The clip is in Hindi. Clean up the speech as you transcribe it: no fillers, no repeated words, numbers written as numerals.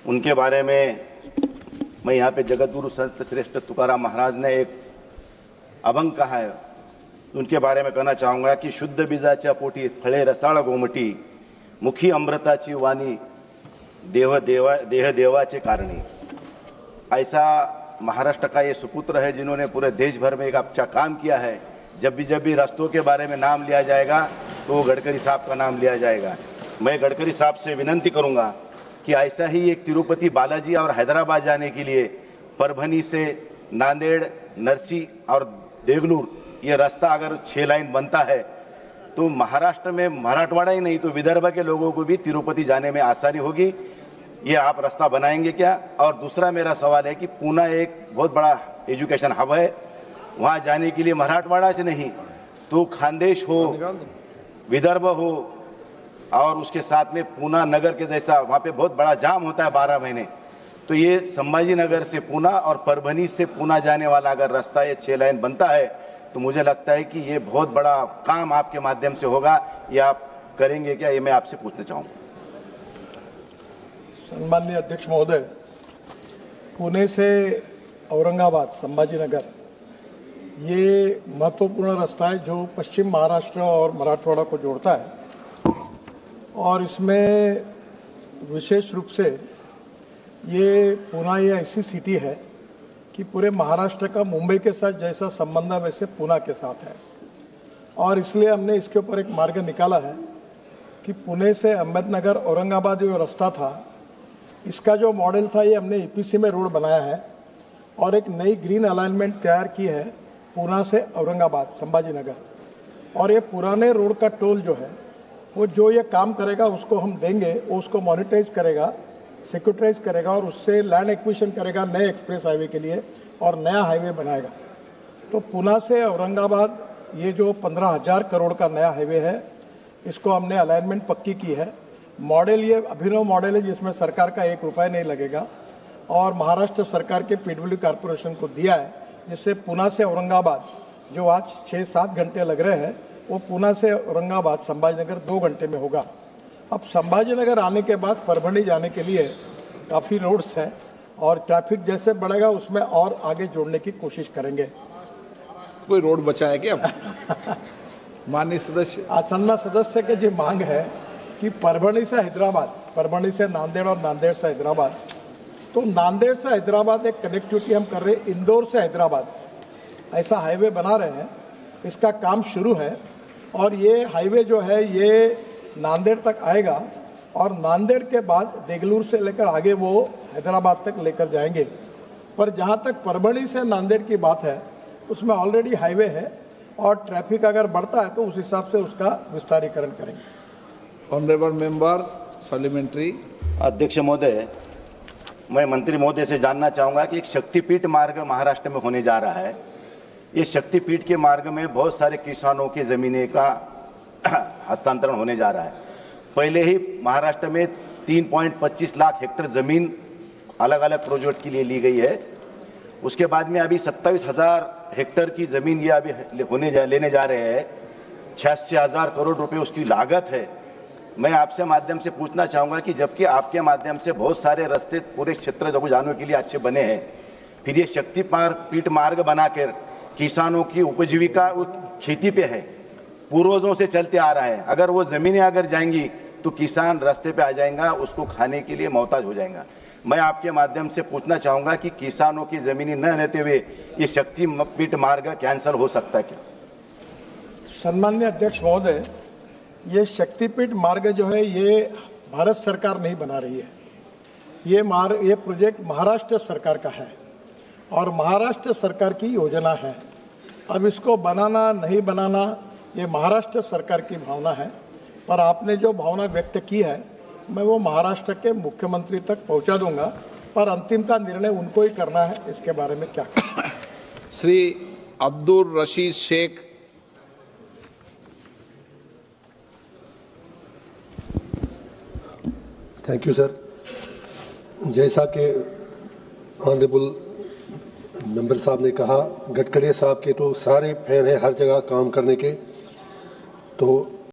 उनके बारे में मैं यहाँ पे जगत गुरु संत श्रेष्ठ तुकाराम महाराज ने एक अभंग कहा है, उनके बारे में कहना चाहूंगा कि शुद्ध बीजाच्या पोटी फळे रसाळ गोमटी, मुखी अमृताची वाणी, देह देवाचे कारणी। ऐसा महाराष्ट्र का ये सुपुत्र है जिन्होंने पूरे देश भर में एक अच्छा काम किया है। जब भी रास्तों के बारे में नाम लिया जाएगा तो गडकरी साहब का नाम लिया जाएगा। मैं गडकरी साहब से विनंती करूंगा कि ऐसा ही एक तिरुपति बालाजी और हैदराबाद जाने के लिए परभनी से नांदेड़, नरसी और देगलूर ये रास्ता अगर 6 लाइन बनता है तो महाराष्ट्र में मराठवाड़ा ही नहीं तो विदर्भ के लोगों को भी तिरुपति जाने में आसानी होगी। ये आप रास्ता बनाएंगे क्या? और दूसरा मेरा सवाल है कि पूना एक बहुत बड़ा एजुकेशन हब है, वहां जाने के लिए मराठवाड़ा से नहीं तो खानदेश हो, विदर्भ हो और उसके साथ में पूना नगर के जैसा वहां पे बहुत बड़ा जाम होता है 12 महीने, तो ये संभाजी नगर से पूना और परभनी से पूना जाने वाला अगर रास्ता ये 6 लाइन बनता है तो मुझे लगता है कि ये बहुत बड़ा काम आपके माध्यम से होगा। ये आप करेंगे क्या? ये मैं आपसे पूछना चाहूंगा। सम्माननीय अध्यक्ष महोदय, पुणे से औरंगाबाद संभाजीनगर ये महत्वपूर्ण रास्ता है जो पश्चिम महाराष्ट्र और मराठवाड़ा को जोड़ता है और इसमें विशेष रूप से ये पुणे ये ऐसी सिटी है कि पूरे महाराष्ट्र का मुंबई के साथ जैसा संबंध है वैसे पुणे के साथ है और इसलिए हमने इसके ऊपर एक मार्ग निकाला है कि पुणे से अहमदनगर औरंगाबाद जो रास्ता था इसका जो मॉडल था ये हमने ईपीसी में रोड बनाया है और एक नई ग्रीन अलाइनमेंट तैयार की है पुणे से औरंगाबाद संभाजीनगर। और ये पुराने रोड का टोल जो है वो जो ये काम करेगा उसको हम देंगे, वो उसको मॉनिटाइज करेगा, सिक्योरिटाइज करेगा और उससे लैंड एक्विजिशन करेगा नए एक्सप्रेस हाईवे के लिए और नया हाईवे बनाएगा। तो पुणे से औरंगाबाद ये जो 15,000 करोड़ का नया हाईवे है इसको हमने अलाइनमेंट पक्की की है। मॉडल ये अभिनव मॉडल है जिसमें सरकार का 1 रुपया नहीं लगेगा और महाराष्ट्र सरकार के पीडब्ल्यू कॉर्पोरेशन को दिया है, जिससे पुणे से औरंगाबाद जो आज 6-7 घंटे लग रहे हैं वो पुणे से औरंगाबाद संभाजीनगर 2 घंटे में होगा। अब संभाजीनगर आने के बाद परभणी जाने के लिए काफ़ी रोड्स हैं और ट्रैफिक जैसे बढ़ेगा उसमें और आगे जोड़ने की कोशिश करेंगे। कोई रोड बचा है क्या? माननीय सदस्य, आसन्ना सदस्य के जो मांग है कि परभणी से हैदराबाद, परभणी से नांदेड़ और नांदेड़ से हैदराबाद, तो नांदेड़ से हैदराबाद एक कनेक्टिविटी हम कर रहे हैं, इंदौर से हैदराबाद ऐसा हाईवे बना रहे हैं, इसका काम शुरू है और ये हाईवे जो है ये नांदेड़ तक आएगा और नांदेड़ के बाद देगलूर से लेकर आगे वो हैदराबाद तक लेकर जाएंगे। पर जहां तक परभणी से नांदेड़ की बात है उसमें ऑलरेडी हाईवे है और ट्रैफिक अगर बढ़ता है तो उस हिसाब से उसका विस्तारीकरण करेंगे। Honourable members supplementary. अध्यक्ष महोदय, मैं मंत्री महोदय से जानना चाहूंगा कि एक शक्तिपीठ मार्ग महाराष्ट्र में होने जा रहा है। ये शक्तिपीठ के मार्ग में बहुत सारे किसानों की जमीनें का हस्तांतरण होने जा रहा है। पहले ही महाराष्ट्र में 3.25 लाख हेक्टेयर जमीन अलग अलग प्रोजेक्ट के लिए ली गई है। उसके बाद में अभी 27,000 हेक्टेयर की जमीन ये अभी लेने जा रहे हैं। 86,000 करोड़ रुपए उसकी लागत है। मैं आपसे माध्यम से पूछना चाहूंगा कि जबकि आपके माध्यम से बहुत सारे रास्ते पूरे क्षेत्र को जाने के लिए अच्छे बने हैं, फिर ये शक्तिपीठ मार्ग बनाकर किसानों की उपजीविका खेती पे है, पूर्वजों से चलते आ रहा है। अगर वो जमीनें अगर जाएंगी तो किसान रास्ते पे आ जाएगा, उसको खाने के लिए मोहताज हो जाएगा। मैं आपके माध्यम से पूछना चाहूंगा कि किसानों की जमीनें न रहते हुए ये शक्तिपीठ मार्ग कैंसिल हो सकता है क्या? सम्माननीय अध्यक्ष महोदय, ये शक्तिपीठ मार्ग जो है ये भारत सरकार नहीं बना रही है। ये प्रोजेक्ट महाराष्ट्र सरकार का है और महाराष्ट्र सरकार की योजना है। अब इसको बनाना नहीं बनाना ये महाराष्ट्र सरकार की भावना है, पर आपने जो भावना व्यक्त की है मैं वो महाराष्ट्र के मुख्यमंत्री तक पहुंचा दूंगा, पर अंतिम का निर्णय उनको ही करना है इसके बारे में क्या करना है। Shri Abdul Rashid Sheikh. Thank you sir. जैसा कि ऑनरेबल मेंबर साहब ने कहा, गडकरी साहब के तो सारे फैन हैं हर जगह काम करने के, तो